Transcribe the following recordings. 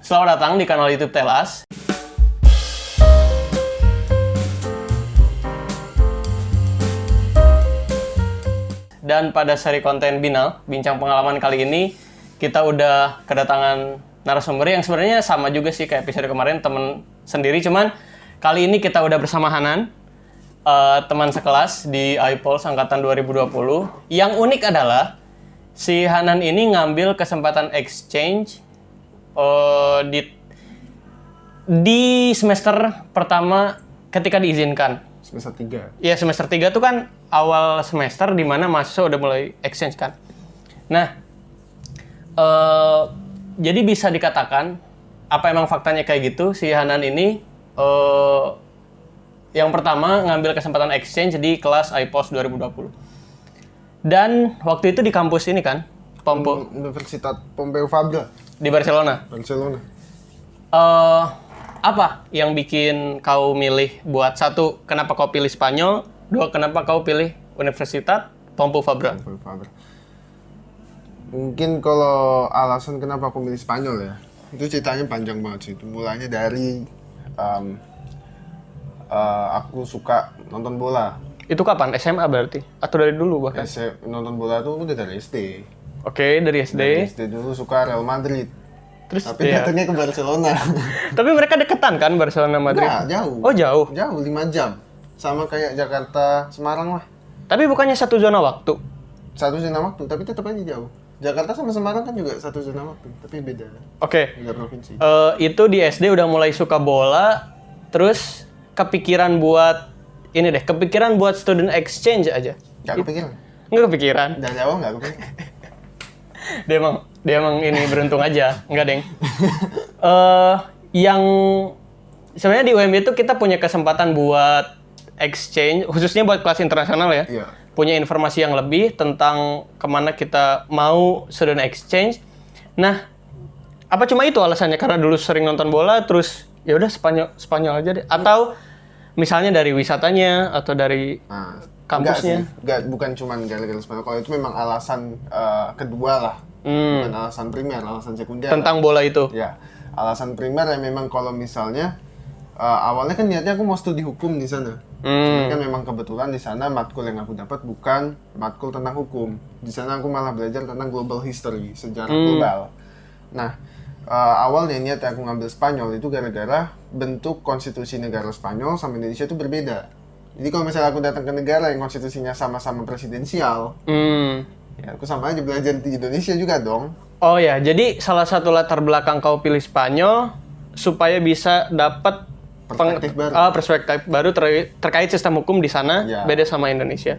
Selamat datang di kanal YouTube Telas. Dan pada seri konten Binal, Bincang Pengalaman kali ini, kita udah kedatangan narasumber yang sebenarnya sama juga sih kayak episode kemarin, temen sendiri. Cuman kali ini kita udah bersama Hanan, teman sekelas di iPulse Angkatan 2020. Yang unik adalah, si Hanan ini ngambil kesempatan exchange di semester pertama ketika diizinkan. Semester 3. Iya, semester 3 tuh kan awal semester di mana mahasiswa udah mulai exchange kan. Nah, jadi bisa dikatakan, apa emang faktanya kayak gitu, si Hanan ini yang pertama ngambil kesempatan exchange di kelas iPulse 2020. Dan waktu itu di kampus ini kan, Universitas Pompeu Fabra di Barcelona. Apa yang bikin kau milih buat satu, kenapa kau pilih Spanyol? Dua, kenapa kau pilih Universitas Pompeu Fabra? Mungkin kalau alasan kenapa aku milih Spanyol ya, itu ceritanya panjang banget sih. Itu mulanya dari aku suka nonton bola. Itu kapan? SMA berarti? Atau dari dulu bahkan? Nonton bola tuh udah dari SD. Oke, dari SD. Dari SD dulu suka Real Madrid. Terus, tapi datangnya ke Barcelona. Tapi mereka deketan kan Barcelona Madrid? Enggak, jauh. Oh, jauh? Jauh, 5 jam. Sama kayak Jakarta, Semarang lah. Tapi bukannya satu zona waktu? Satu zona waktu, tapi tetap aja jauh. Jakarta sama Semarang kan juga satu zona waktu, tapi beda. Oke. Beda provinsi. Itu di SD udah mulai suka bola, terus kepikiran buat kepikiran buat student exchange aja. Nggak kepikiran? Nggak kepikiran. Dari awal nggak kepikiran. Dia emang ini beruntung aja, enggak deng. Yang sebenarnya di UMY itu kita punya kesempatan buat exchange, khususnya buat kelas internasional ya. Iya. Punya informasi yang lebih tentang kemana kita mau student exchange. Nah, apa cuma itu alasannya? Karena dulu sering nonton bola, terus ya udah Spanyol aja deh. Atau misalnya dari wisatanya atau dari kampusnya? Enggak, bukan cuma gara-gara Spanyol. Kalau itu memang alasan kedua lah. Bukan alasan primer, alasan sekunder. Tentang bola itu? Ya, alasan primer ya memang kalau misalnya awalnya kan niatnya aku mau studi hukum di sana. Cuman kan memang kebetulan di sana matkul yang aku dapat bukan matkul tentang hukum. Di sana aku malah belajar tentang global history, sejarah global. Nah, awalnya niat aku ngambil Spanyol itu gara-gara bentuk konstitusi negara Spanyol sama Indonesia itu berbeda. Jadi kalau misalnya aku datang ke negara yang konstitusinya sama-sama presidensial, ya aku sama aja belajar di Indonesia juga dong. Oh ya, jadi salah satu latar belakang kau pilih Spanyol supaya bisa dapat perspektif baru terkait sistem hukum di sana, ya. Beda sama Indonesia.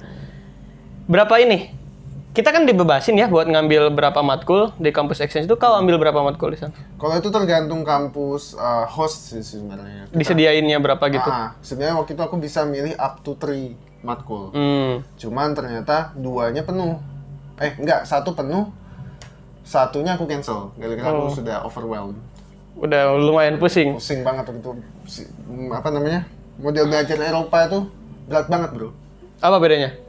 Berapa ini? Kita kan dibebasin ya buat ngambil berapa matkul di kampus exchange itu. Kau ambil berapa matkul di sana? Kalau itu tergantung kampus host sih sebenarnya. Disediainnya berapa gitu? Sebenarnya waktu itu aku bisa milih up to 3 matkul. Cuman ternyata 2-nya penuh. Satu penuh, satunya aku cancel. Gara-gara aku sudah overwhelmed. Udah lumayan pusing. Pusing banget waktu itu. Model belajar Eropa itu berat banget, bro. Apa bedanya?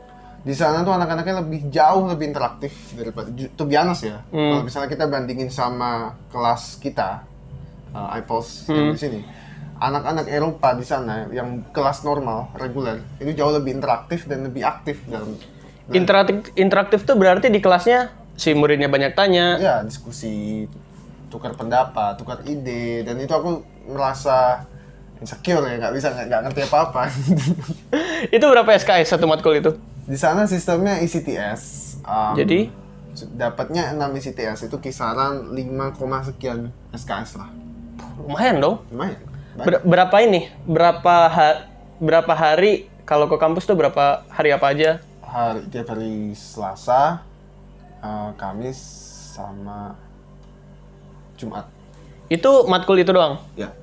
Di sana tuh anak-anaknya jauh lebih interaktif daripada, to be honest ya. Kalau misalnya kita bandingin sama kelas kita, iPulse yang di sini, anak-anak Eropa di sana yang kelas normal, reguler, itu jauh lebih interaktif dan lebih aktif dalam. Interaktif tuh berarti di kelasnya si muridnya banyak tanya. Ya, diskusi, tukar pendapat, tukar ide, dan itu aku merasa insecure ya, nggak ngerti apa-apa. Itu berapa SKS satu matkul itu? Di sana sistemnya ECTS. Jadi? Dapatnya 6 ECTS, itu kisaran 5, sekian SKS lah. Lumayan dong? Lumayan. Berapa ini? Berapa hari kalau ke kampus tuh berapa hari apa aja? Tiap hari Selasa, Kamis, sama Jumat. Itu matkul itu doang? Ya.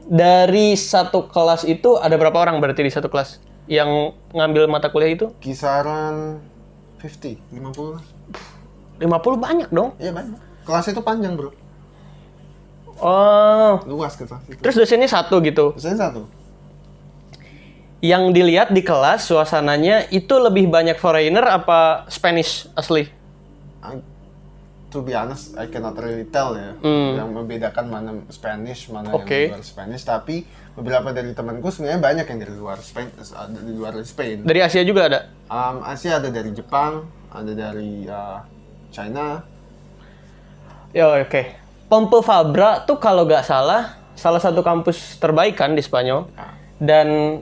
Dari satu kelas itu ada berapa orang berarti di satu kelas yang ngambil mata kuliah itu? Kisaran 50 lah. 50 banyak dong? Iya banyak. Kelasnya itu panjang, bro. Oh. Luas kelas itu. Terus dosennya satu gitu? Dosennya satu. Yang dilihat di kelas suasananya itu lebih banyak foreigner apa Spanish asli? to be honest, I cannot really tell ya. Yang membedakan mana Spanish, mana yang di luar Spanish. Tapi beberapa dari temanku sebenarnya banyak yang dari luar Spain. Dari Asia juga ada? Asia ada dari Jepang, ada dari China. Ya oke. Pompeu Fabra tuh kalau nggak salah satu kampus terbaik kan di Spanyol. Dan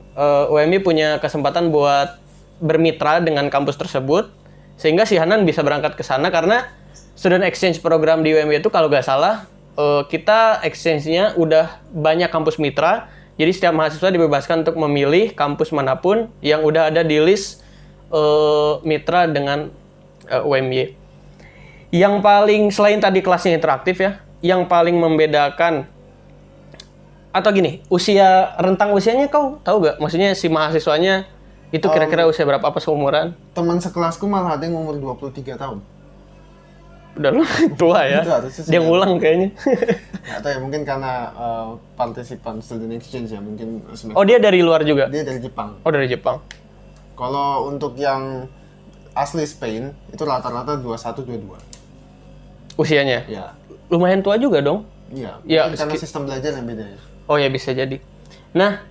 UMY punya kesempatan buat bermitra dengan kampus tersebut. Sehingga si Hanan bisa berangkat ke sana karena student exchange program di UMY itu kalau nggak salah kita exchange-nya udah banyak kampus mitra. Jadi setiap mahasiswa dibebaskan untuk memilih kampus manapun yang udah ada di list mitra dengan UMY. Yang paling selain tadi kelasnya interaktif ya, yang paling membedakan atau gini, rentang usianya kau tahu gak? Maksudnya si mahasiswanya itu kira-kira usia berapa, apa seumuran? Teman sekelasku malah ada yang umur 23 tahun. Udah lu tua ya? Dia ngulang kayaknya. Nggak tahu ya, mungkin karena partisipan student exchange ya, mungkin Oh dia dari luar juga? Dia dari Jepang. Oh dari Jepang. Kalau untuk yang asli Spain, itu rata-rata 21-22. Usianya? Ya. Lumayan tua juga dong? Iya, ya, karena sistem belajar yang beda ya. Oh ya bisa jadi. Nah,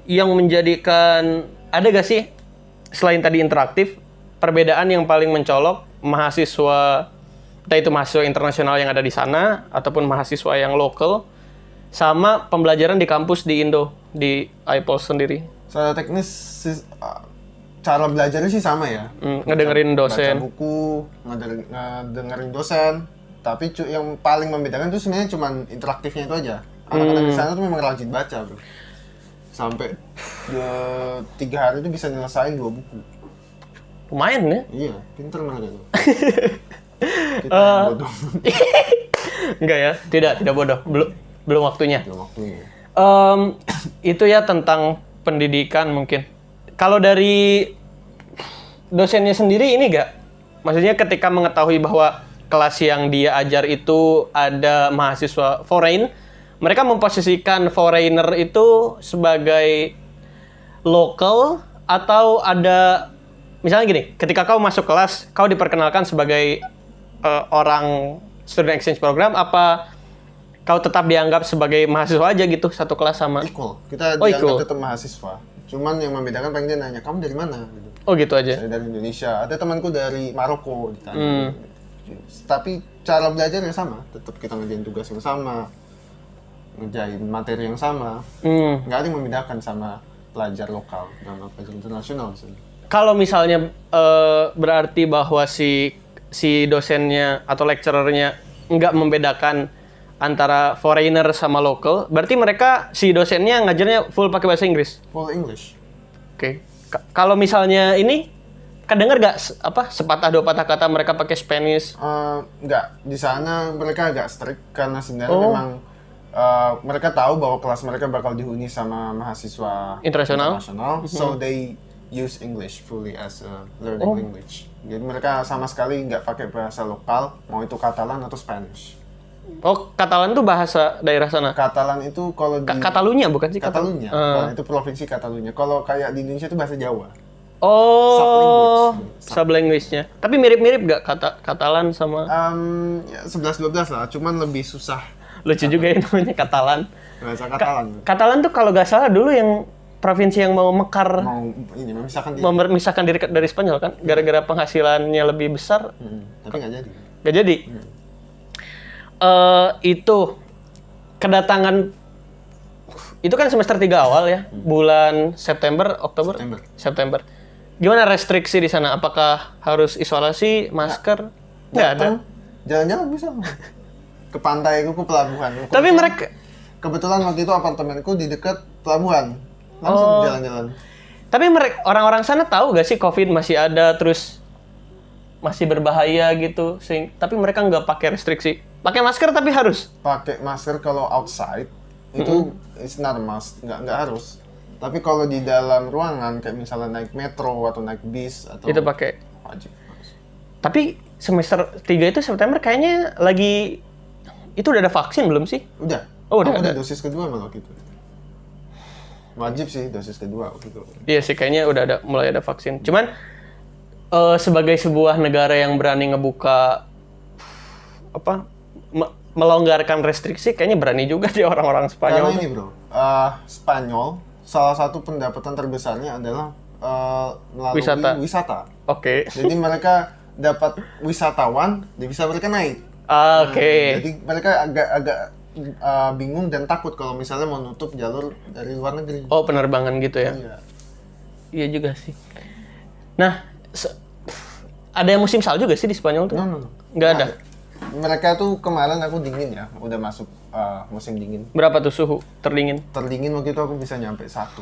yang menjadikan, ada gak sih selain tadi interaktif, perbedaan yang paling mencolok mahasiswa, entah itu mahasiswa internasional yang ada di sana, ataupun mahasiswa yang lokal, sama pembelajaran di kampus di Indo, di IPOS sendiri? Secara teknis, cara belajarnya sih sama ya. Ngedengerin dosen. Baca buku, ngedengerin dosen. Tapi yang paling membedakan itu sebenarnya cuma interaktifnya itu aja. Anak-anak di sana tuh memang rajin baca, bro. Sampai 3 hari itu bisa nyelesain 2 buku. Lumayan ya? Iya, pinter mereka tuh. Kita bodoh. Enggak ya? Tidak bodoh. Belum waktunya. Belum waktunya. Itu ya tentang pendidikan mungkin. Kalau dari dosennya sendiri ini enggak? Maksudnya ketika mengetahui bahwa kelas yang dia ajar itu ada mahasiswa foreign, mereka memposisikan foreigner itu sebagai lokal atau ada, misalnya gini, ketika kau masuk kelas, kau diperkenalkan sebagai orang student exchange program, apa kau tetap dianggap sebagai mahasiswa aja gitu, satu kelas sama? Equal. Kita dianggap tetap mahasiswa. Cuman yang membedakan paling dia nanya, kamu dari mana? Gitu. Oh gitu aja? Saya dari Indonesia. Ada temanku dari Maroko ditanya. Tapi cara belajarnya sama. Tetap kita ngerjain tugas yang sama. Ngerjain materi yang sama. Nggak ada yang membedakan sama pelajar lokal dan pelajar internasional. Kalau misalnya berarti bahwa si dosennya atau lecturernya nggak membedakan antara foreigner sama local, berarti mereka si dosennya ngajarnya full pakai bahasa Inggris? Full English. Oke. Kalau misalnya ini, kedenger nggak sepatah dua patah kata mereka pakai Spanish? Nggak. Di sana mereka agak strict karena sebenarnya memang mereka tahu bahwa kelas mereka bakal dihuni sama mahasiswa internasional. So they use English fully as a learning language. Jadi mereka sama sekali nggak pakai bahasa lokal, mau itu Catalan atau Spanish. Oh, Catalan itu bahasa daerah sana? Catalan itu kalau di... Catalunya bukan sih? Catalunya. Itu provinsi Catalunya. Kalau kayak di Indonesia itu bahasa Jawa. Oh, sublanguage-nya. Tapi mirip-mirip nggak Catalan sama... Ya 11-12 lah, cuman lebih susah. Lucu juga ya namanya Catalan. Bahasa Catalan. Catalan tuh kalau nggak salah dulu yang provinsi yang mau mekar... memisahkan diri dari Spanyol kan? Gara-gara penghasilannya lebih besar. Tapi nggak jadi. Nggak jadi? Itu kedatangan itu kan semester 3 awal ya, bulan September. September. Gimana restriksi di sana? Apakah harus isolasi, masker? Nggak ada. Jalan-jalan bisa. Ke pantai, ke pelabuhan. Tapi mereka kebetulan waktu itu apartemenku di dekat pelabuhan. Langsung jalan-jalan. Tapi orang-orang sana tahu gak sih COVID masih ada, terus masih berbahaya gitu, tapi mereka nggak pakai restriksi. Pakai masker tapi harus. Pakai masker kalau outside itu it's not a must, nggak harus. Tapi kalau di dalam ruangan kayak misalnya naik metro atau naik bis atau itu pakai. Wajib. Tapi semester 3 itu September kayaknya lagi itu udah ada vaksin belum sih? Udah. Oh, udah ada. Dosis kedua malah gitu. Wajib sih dosis kedua gitu. Iya sih kayaknya udah mulai ada vaksin. Cuman sebagai sebuah negara yang berani ngebuka melonggarkan restriksi kayaknya berani juga di orang-orang Spanyol. Karena ini bro, Spanyol salah satu pendapatan terbesarnya adalah melalui wisata. Oke. Jadi mereka dapat wisatawan, devisa mereka naik. Oke. Jadi mereka agak bingung dan takut kalau misalnya mau nutup jalur dari luar negeri. Oh, penerbangan gitu ya? Iya. Iya juga sih. Nah, ada yang musim salju gak sih di Spanyol tuh? No. Nggak ada? Mereka tuh kemarin aku dingin ya, udah masuk musim dingin. Berapa tuh suhu terdingin? Terdingin waktu itu aku bisa nyampe 1,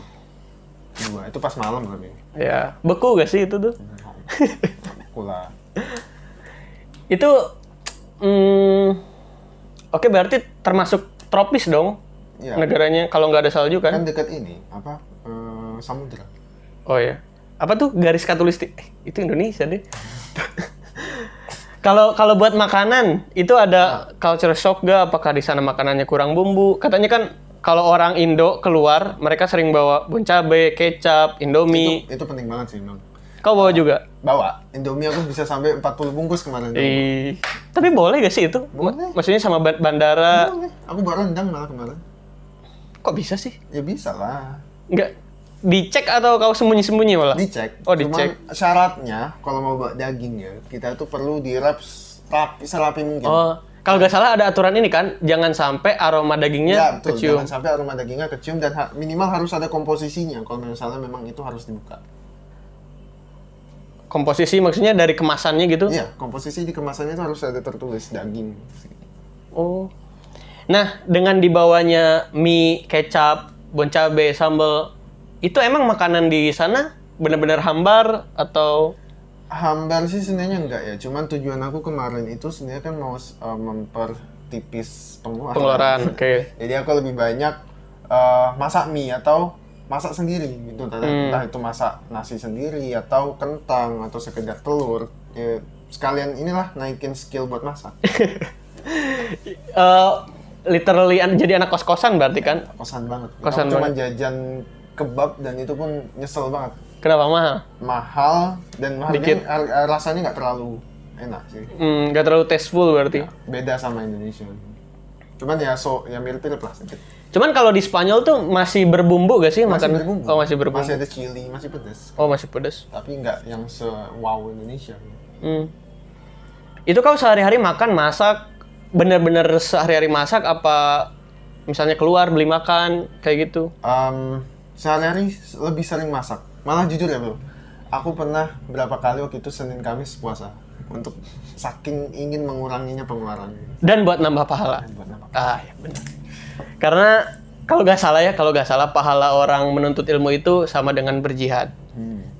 2. Itu pas malam lebih. Ya, beku gak sih itu tuh? Pula. Itu, oke berarti termasuk tropis dong Ya. negaranya kalau nggak ada salju kan? Kan dekat ini, samudra. Oh ya, apa tuh garis khatulistik? Itu Indonesia deh. Kalau buat makanan itu ada culture shock gak? Apakah di sana makanannya kurang bumbu? Katanya kan kalau orang Indo keluar mereka sering bawa bon cabe, kecap, Indomie. Itu penting banget sih, Bang. Kau bawa juga? Bawa. Indomie aku bisa sampai 40 bungkus kemarin. Tapi boleh gak sih itu? Boleh. Maksudnya sama bandara? Boleh. Aku bawa rendang malah kemarin. Kok bisa sih? Ya bisa lah. Nggak dicek atau kau sembunyi-sembunyi malah? Dicek. Oh, dicek. Cuman syaratnya kalau mau bawa daging ya, kita tuh perlu dirap serapi mungkin. Oh, kalau nggak salah ada aturan ini kan, jangan sampai aroma dagingnya Ya, betul. kecium. Jangan sampai aroma dagingnya kecium dan minimal harus ada komposisinya. Kalau misalnya memang itu harus dibuka. Komposisi maksudnya dari kemasannya gitu? Iya, komposisi di kemasannya itu harus ada tertulis daging. Oh. Nah, dengan dibawanya mie, kecap, bon cabe, sambal, itu emang makanan di sana benar-benar hambar atau Hambar sih sebenarnya enggak ya. Cuman tujuan aku kemarin itu sebenarnya kan mau mempertipis pengeluaran? Oke. Jadi aku lebih banyak masak mie atau masak sendiri gitu. Entah itu masak nasi sendiri atau kentang atau sekedar telur. Ya, sekalian inilah naikin skill buat masak. Literally jadi anak kos-kosan berarti kan? Kosan banget. Kosan Aku cuma banget. jajan kebab dan itu pun nyesel banget. Kenapa mahal? Mahal dan Dikit. rasanya nggak terlalu enak sih. Nggak terlalu tasteful berarti. Beda sama Indonesia. Cuman ya mirip-mirip lah sedikit. Cuman kalau di Spanyol tuh masih berbumbu gak sih Masih makan? berbumbu. Oh, masih berbumbu. Masih ada chili, masih pedas. Oh, masih pedas. Tapi nggak yang se-wow Indonesia. Itu kau sehari-hari makan, masak, bener-bener sehari-hari masak apa misalnya keluar beli makan kayak gitu? Sehari-hari lebih sering masak. Malah jujur ya bro, aku pernah berapa kali waktu itu Senin Kamis puasa untuk saking ingin menguranginya pengeluaran. Dan buat nambah pahala. Buat apa? Ya benar. Karena kalau nggak salah pahala orang menuntut ilmu itu sama dengan berjihad.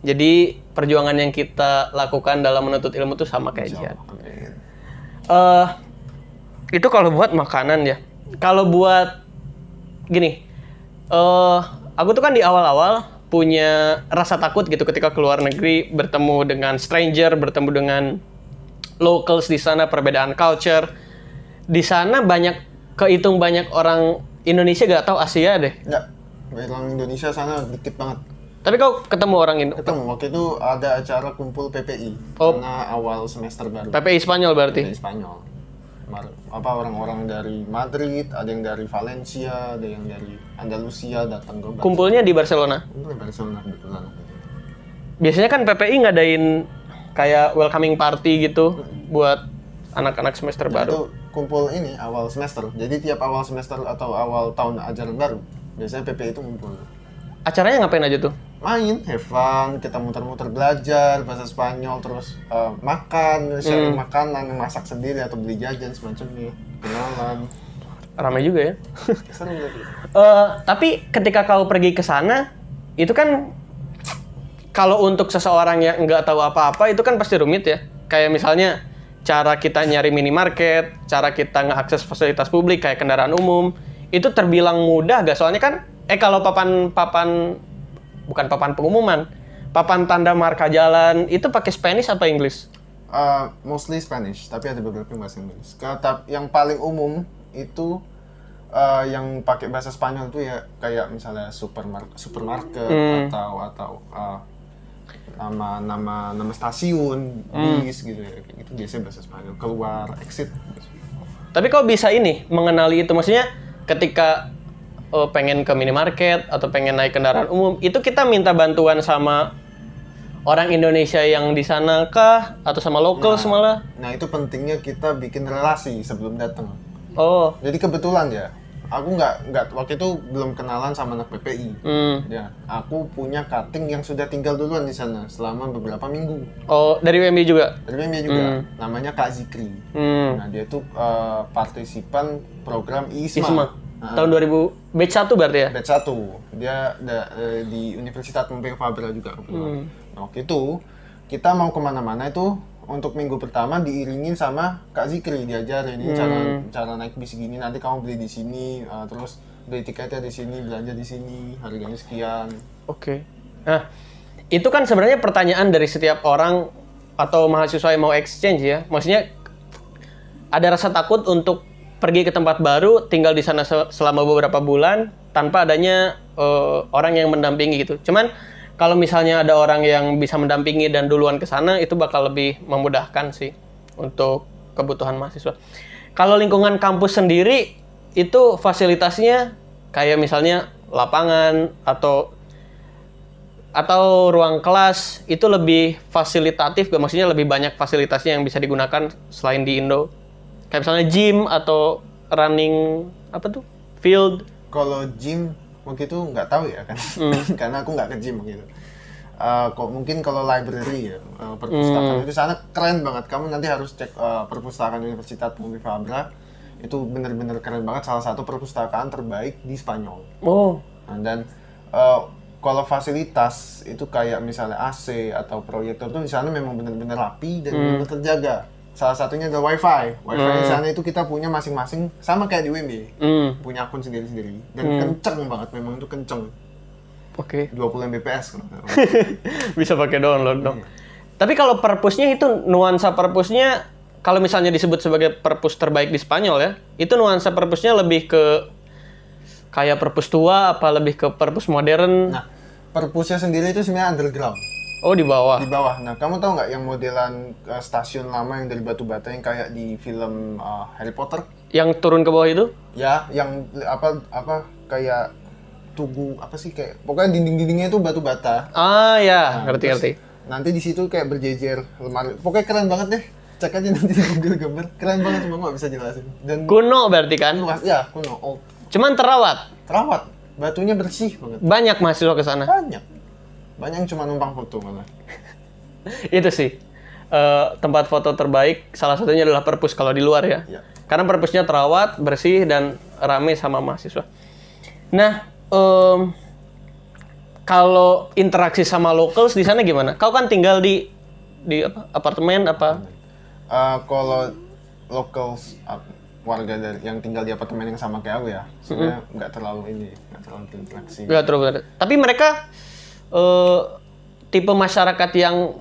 Jadi perjuangan yang kita lakukan dalam menuntut ilmu itu sama kayak jihad. Amin. Itu kalau buat makanan ya. Kalau buat gini, aku tuh kan di awal-awal punya rasa takut gitu ketika keluar negeri, bertemu dengan stranger, bertemu dengan locals di sana, perbedaan culture. Di sana kehitung banyak orang Indonesia gak tahu Asia deh. Enggak, orang Indonesia sana dikit banget. Tapi kau ketemu orang Indo. Ketemu, waktu itu ada acara kumpul PPI. Oh. Karena awal semester baru. PPI Spanyol berarti. Dari Spanyol. Orang-orang dari Madrid, ada yang dari Valencia, ada yang dari Andalusia datang ke Kumpulnya di Barcelona. Kumpul di Barcelona kebetulan. Biasanya kan PPI ngadain kayak welcoming party gitu buat anak-anak semester baru. Itu kumpul ini awal semester. Jadi tiap awal semester atau awal tahun ajaran baru, biasanya PPI itu ngumpul. Acaranya ngapain aja tuh? Main, have fun, kita muter-muter belajar bahasa Spanyol, terus makan, sharing makanan, masak sendiri atau beli jajan semacamnya, kenalan. Ramai juga ya. Seru lagi. Tapi ketika kau pergi ke sana, itu kan kalau untuk seseorang yang nggak tahu apa-apa itu kan pasti rumit ya. Kayak misalnya cara kita nyari minimarket, cara kita ngeakses fasilitas publik kayak kendaraan umum, itu terbilang mudah gak? Soalnya kan kalau bukan papan pengumuman, papan tanda marka jalan itu pakai Spanish apa English? Mostly Spanish, tapi ada beberapa yang bahasa Inggris. Yang paling umum itu yang pakai bahasa Spanyol itu ya kayak misalnya supermarket atau nama stasiun, bis gitu ya. Itu biasanya bahasa Spanyol. Keluar, exit. Tapi kok bisa ini mengenali itu? Maksudnya ketika pengen ke minimarket atau pengen naik kendaraan umum, itu kita minta bantuan sama orang Indonesia yang di sana kah? Atau sama lokal malah? Nah itu pentingnya kita bikin relasi sebelum datang. Oh. Jadi kebetulan ya, aku nggak waktu itu belum kenalan sama anak PPI. Ya, aku punya cutting yang sudah tinggal duluan di sana selama beberapa minggu. Oh, dari WMB juga? Dari WMB juga. Namanya Kak Zikri. Nah, dia itu partisipan program ISMA. Tahun 2000, batch 1 berarti ya? Batch 1. Dia di Universitas Pompeu Fabra juga. Nah, waktu itu kita mau kemana-mana itu untuk minggu pertama diiringin sama Kak Zikri, diajarin ini cara naik bis gini, nanti kamu beli di sini, terus beli tiketnya di sini, belanja di sini, harganya sekian. Oke. Nah, itu kan sebenarnya pertanyaan dari setiap orang atau mahasiswa yang mau exchange ya. Maksudnya ada rasa takut untuk pergi ke tempat baru, tinggal di sana selama beberapa bulan tanpa adanya orang yang mendampingi gitu. Cuman kalau misalnya ada orang yang bisa mendampingi dan duluan ke sana, itu bakal lebih memudahkan sih untuk kebutuhan mahasiswa. Kalau lingkungan kampus sendiri, itu fasilitasnya kayak misalnya lapangan atau ruang kelas, itu lebih fasilitatif, maksudnya lebih banyak fasilitasnya yang bisa digunakan selain di Indo. Kayak misalnya gym atau running, field. Kalau gym, waktu itu nggak tahu ya kan, karena aku nggak ke gym gitu. Mungkin kalau library ya, perpustakaan itu sana keren banget. Kamu nanti harus cek perpustakaan Universitas Pompeu Fabra, itu benar-benar keren banget. Salah satu perpustakaan terbaik di Spanyol. Oh. Nah, dan kalau fasilitas itu kayak misalnya AC atau proyektor tuh di sana memang benar-benar rapi dan benar-benar terjaga. Salah satunya adalah wifi. Wifi di sana itu kita punya masing-masing, sama kayak di WMB. Punya akun sendiri-sendiri. Dan kenceng banget, memang itu kenceng. Oke. 20 Mbps kalau bisa pakai download dong. Tapi kalau perpusnya itu nuansa perpusnya, kalau misalnya disebut sebagai perpus terbaik di Spanyol ya, itu nuansa perpusnya lebih ke kayak perpus tua apa lebih ke perpus modern? Nah, perpusnya sendiri itu sebenarnya underground. Oh, di bawah. Di bawah. Nah, kamu tahu nggak yang modelan stasiun lama yang dari batu bata yang kayak di film Harry Potter? Yang turun ke bawah itu? Ya, yang apa kayak tugu apa sih, kayak pokoknya dinding-dindingnya itu batu bata. Ah ya, ngerti. Nanti di situ kayak berjejer lemari. Pokoknya keren banget deh. Cek aja nanti di Google gambar. Keren banget, cuma nggak bisa jelasin. Dan kuno berarti kan? luas, ya kuno. Old. Cuman terawat. Terawat. Batunya bersih banget. Banyak mahasiswa ke sana. Banyak yang cuma numpang foto malah. Itu sih tempat foto terbaik. Salah satunya adalah perpus kalau di luar ya. Karena perpusnya terawat, bersih dan rame sama mahasiswa. Nah, kalau interaksi sama locals di sana gimana? Kau kan tinggal di apartemen apa? Kalau locals warga yang tinggal di apartemen yang sama kayak aku ya, sebenarnya nggak terlalu interaksi. Nggak terlalu. Tapi mereka tipe masyarakat yang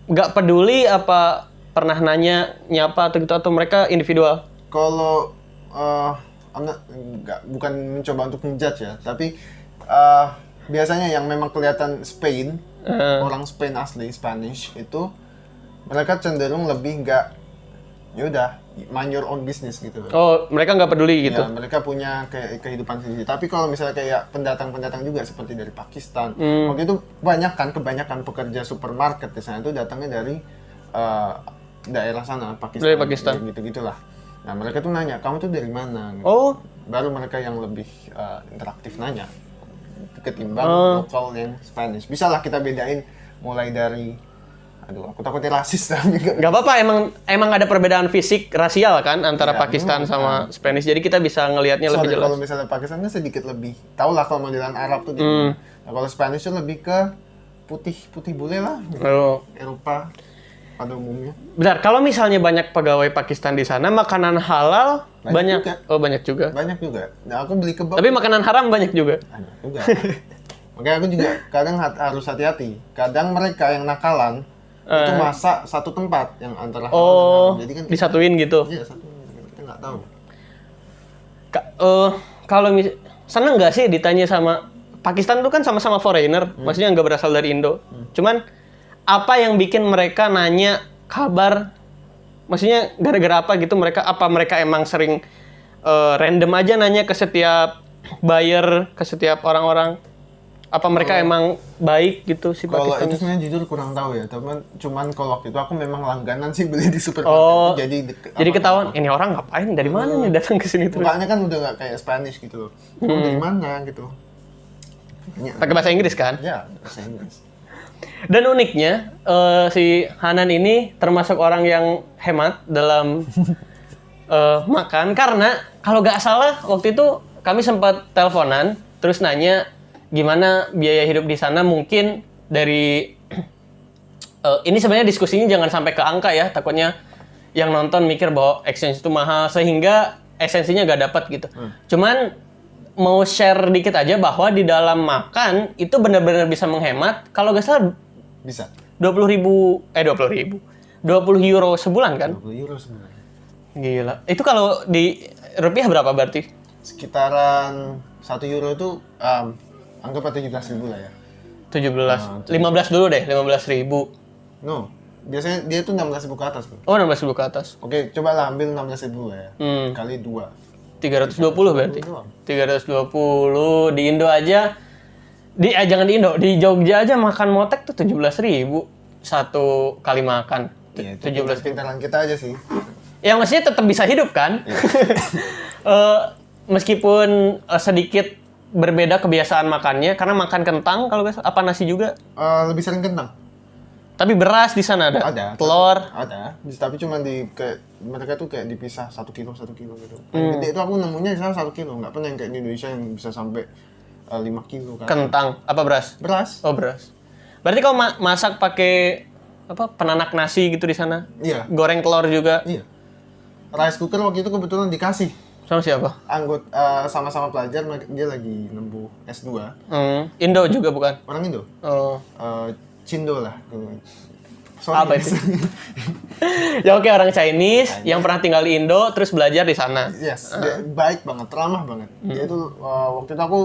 nggak peduli apa pernah nanya nyapa atau gitu, atau mereka individual? Kalau bukan mencoba untuk menjudge ya, tapi biasanya yang memang kelihatan Spain, orang Spain asli Spanish itu mereka cenderung lebih nggak, yaudah mind your own business gitu. Oh, mereka nggak peduli gitu? Ya, mereka punya kehidupan sendiri. Tapi kalau misalnya kayak pendatang-pendatang juga seperti dari Pakistan, waktu itu kebanyakan pekerja supermarket di sana itu datangnya dari daerah sana, Pakistan. Dari Pakistan. Gitu-gitulah. Nah, mereka tuh nanya, kamu tuh dari mana? Gitu. Oh. Baru mereka yang lebih interaktif nanya ketimbang lokal yang Spanish. Bisa lah kita bedain mulai dari, aku takutnya rasis tapi nggak apa-apa, emang ada perbedaan fisik rasial kan antara Pakistan sama Spanish, jadi kita bisa ngelihatnya lebih jelas. Kalau misalnya Pakistan kan sedikit lebih, tau lah kalau modelan Arab tuh gitu. Nah, kalau Spanish tuh lebih ke putih bule lah, Eropa pada umumnya. Bentar, kalau misalnya banyak pegawai Pakistan di sana, makanan halal banyak juga. Oh, banyak juga. Banyak juga. Nah, aku beli kebab. Tapi makanan haram banyak juga. Banyak juga. Makanya aku juga kadang harus hati-hati. Kadang mereka yang nakalan itu masak satu tempat yang antara halal dan haram. Jadi kan disatuin gitu. Iya, satuin. Kita nggak tahu. Kalau seneng nggak sih ditanya sama Pakistan tuh kan sama-sama foreigner, maksudnya nggak berasal dari Indo. Cuman apa yang bikin mereka nanya kabar Maksudnya gara-gara apa gitu mereka? Apa mereka emang sering random aja nanya ke setiap buyer, ke setiap orang-orang? Apa mereka emang baik gitu si Kalau Pakistan? itu sebenarnya jujur kurang tahu ya, cuman kalau waktu itu aku memang langganan sih beli di supermarket. Oh, jadi jadi ketahuan ini orang ngapain dari mana nih datang ke sini terus? mukanya kan udah nggak kayak Spanish gitu loh. Kamu dari mana gitu? Pakai bahasa Inggris kan? Ya, bahasa Inggris. Dan uniknya si Hanan ini termasuk orang yang hemat dalam makan karena kalau nggak salah waktu itu kami sempat teleponan terus nanya gimana biaya hidup di sana mungkin dari ini sebenarnya diskusinya jangan sampai ke angka ya, takutnya yang nonton mikir bahwa exchange itu mahal sehingga esensinya nggak dapat gitu. Cuman mau share dikit aja bahwa di dalam makan itu benar-benar bisa menghemat. Kalau nggak salah Bisa. 20 euro sebulan kan? 20 euro sebenarnya. Gila. Itu kalau di rupiah berapa berarti? Sekitaran 1 euro itu anggap 17.000 lah ya. 17. 15 dulu deh, 15.000. No, biasanya dia itu 16.000 ke atas bro. Oh, 16.000 ke atas. Oke, coba lah ambil 16.000 lah ya. Kali 2. 320 berarti. doang. 320 di Indo aja. Jangan di Indo, di Jogja aja makan motek tuh 17.000 satu kali makan. Iya, itu 17. pintaran kita aja sih. Ya maksudnya tetap bisa hidup kan? Meskipun sedikit berbeda kebiasaan makannya karena makan kentang kalau nggak salah, apa nasi juga. Lebih sering kentang. Tapi beras di sana ada. Ada. Telur. Ada. Tapi cuma mereka tuh kayak dipisah 1 kilo gitu. Yang gede itu aku nemunya di sana 1 kilo. Nggak pernah yang kayak di Indonesia yang bisa sampai 5 kilo kan. Kentang apa beras? Beras. Oh, beras. Berarti kau masak pakai apa penanak nasi gitu di sana? Iya. Goreng telur juga. Iya. Rice cooker waktu itu kebetulan dikasih. Sama siapa? Sama-sama pelajar, dia lagi nempuh S2. Indo juga bukan? Orang Indo. Oh. Cindo lah. Apa itu? Ya oke, orang Chinese yang pernah tinggal di Indo terus belajar di sana. Yes, dia baik banget, ramah banget. Dia itu waktu itu aku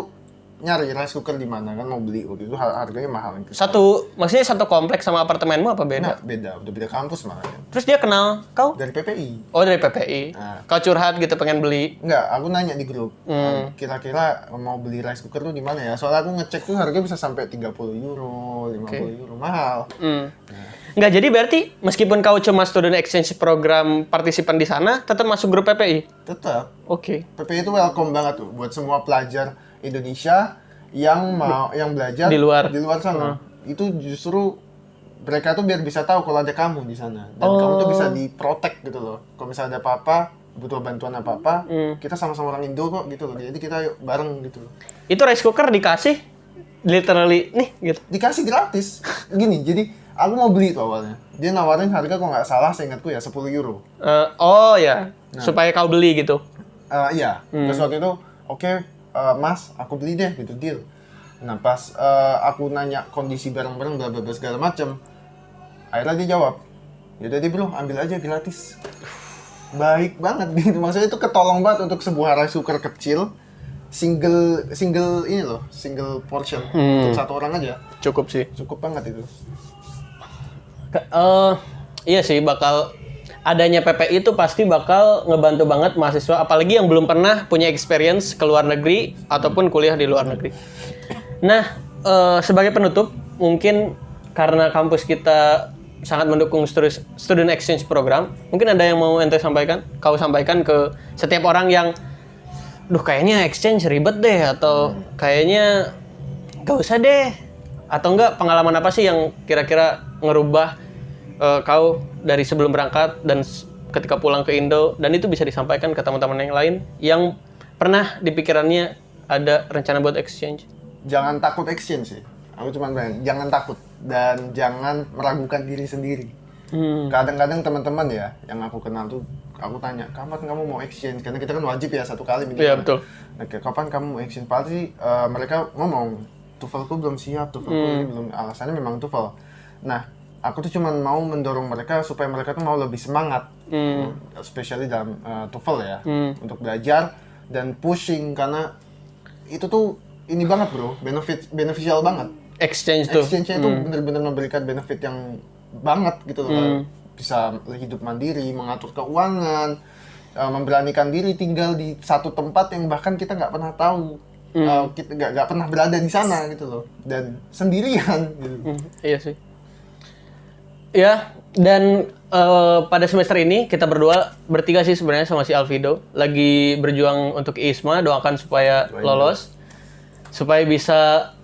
nyari rice cooker di mana kan mau beli waktu itu harganya mahal. Maksudnya satu kompleks sama apartemenmu apa beda? Nah, beda, udah beda kampus malah. Terus dia kenal kau? Dari PPI. Oh, dari PPI. Nah. Kau curhat gitu pengen beli. Enggak, aku nanya di grup. Kira-kira mau beli rice cooker tuh di mana ya? Soalnya aku ngecek tuh harganya bisa sampai 30 euro, 50 euro, mahal. Enggak, jadi berarti meskipun kau cuma student exchange program partisipan di sana, tetap masuk grup PPI? Tetap. Oke. PPI itu welcome banget tuh buat semua pelajar Indonesia yang belajar Di luar sana. Itu justru mereka tuh biar bisa tahu kalau ada kamu di sana dan kamu tuh bisa diprotek gitu loh. Kalau misalnya ada apa-apa, butuh bantuan apa-apa, kita sama-sama orang Indo kok gitu loh. Jadi kita yuk bareng gitu loh. Itu rice cooker dikasih literally nih gitu. Dikasih gratis. Gini, jadi aku mau beli tuh awalnya. Dia nawarin harga kalau nggak salah seingatku ya 10 euro. Oh ya, supaya kau beli gitu. Iya. Terus waktu itu oke, Mas, aku beli deh gitu, deal. Nah pas aku nanya kondisi barang-barang bla bla bla segala macam, akhirnya dia jawab, yaudah deh bro, ambil aja gratis. Baik banget gitu, maksudnya itu ketolong banget untuk sebuah rice cooker kecil, single ini loh, single portion untuk satu orang aja. Cukup sih. Cukup banget itu. Iya sih, bakal adanya PPI itu pasti bakal ngebantu banget mahasiswa, apalagi yang belum pernah punya experience ke luar negeri ataupun kuliah di luar negeri. Nah, sebagai penutup, mungkin karena kampus kita sangat mendukung student exchange program, mungkin ada yang mau ente sampaikan, kau sampaikan ke setiap orang yang, duh kayaknya exchange ribet deh, atau kayaknya gak usah deh, atau enggak pengalaman apa sih yang kira-kira ngerubah kau dari sebelum berangkat dan ketika pulang ke Indo, dan itu bisa disampaikan ke teman-teman yang lain yang pernah di pikirannya ada rencana buat exchange. Jangan takut exchange sih. Aku cuma bilang, jangan takut dan jangan meragukan diri sendiri. Kadang-kadang teman-teman ya yang aku kenal tuh, aku tanya, kapan kamu mau exchange? Karena kita kan wajib ya 1 kali minimal. Iya betul. Nah, kapan kamu mau exchange? Pasti mereka ngomong, TOEFL-ku belum siap, TOEFL-ku ini belum. Alasannya memang TOEFL. Nah, aku tuh cuma mau mendorong mereka supaya mereka tuh mau lebih semangat, especially dalam TOEFL ya, untuk belajar dan pushing, karena itu tuh ini banget bro, beneficial banget. Exchange tuh. Exchange-nya itu benar-benar memberikan benefit yang banget gitu loh. bisa hidup mandiri, mengatur keuangan, memberanikan diri tinggal di satu tempat yang bahkan kita nggak pernah tahu, kita nggak pernah berada di sana gitu loh, dan sendirian gitu. Iya sih. Ya, dan pada semester ini kita berdua bertiga sih sebenarnya sama si Alvido lagi berjuang untuk ISMA, doakan supaya lolos, supaya bisa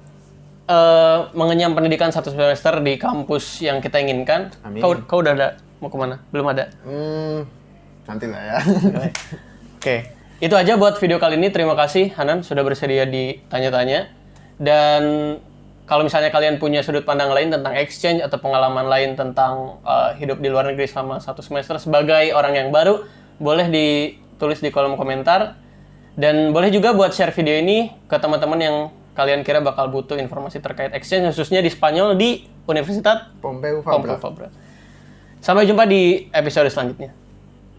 mengenyam pendidikan 1 semester di kampus yang kita inginkan. Amin. Kau udah ada mau kemana? Belum ada? Nanti lah ya. Oke, itu aja buat video kali ini. Terima kasih Hanan sudah bersedia ditanya-tanya. Dan kalau misalnya kalian punya sudut pandang lain tentang exchange atau pengalaman lain tentang hidup di luar negeri selama 1 semester sebagai orang yang baru, boleh ditulis di kolom komentar. Dan boleh juga buat share video ini ke teman-teman yang kalian kira bakal butuh informasi terkait exchange, khususnya di Spanyol di Universitas Pompeu Fabra. Sampai jumpa di episode selanjutnya.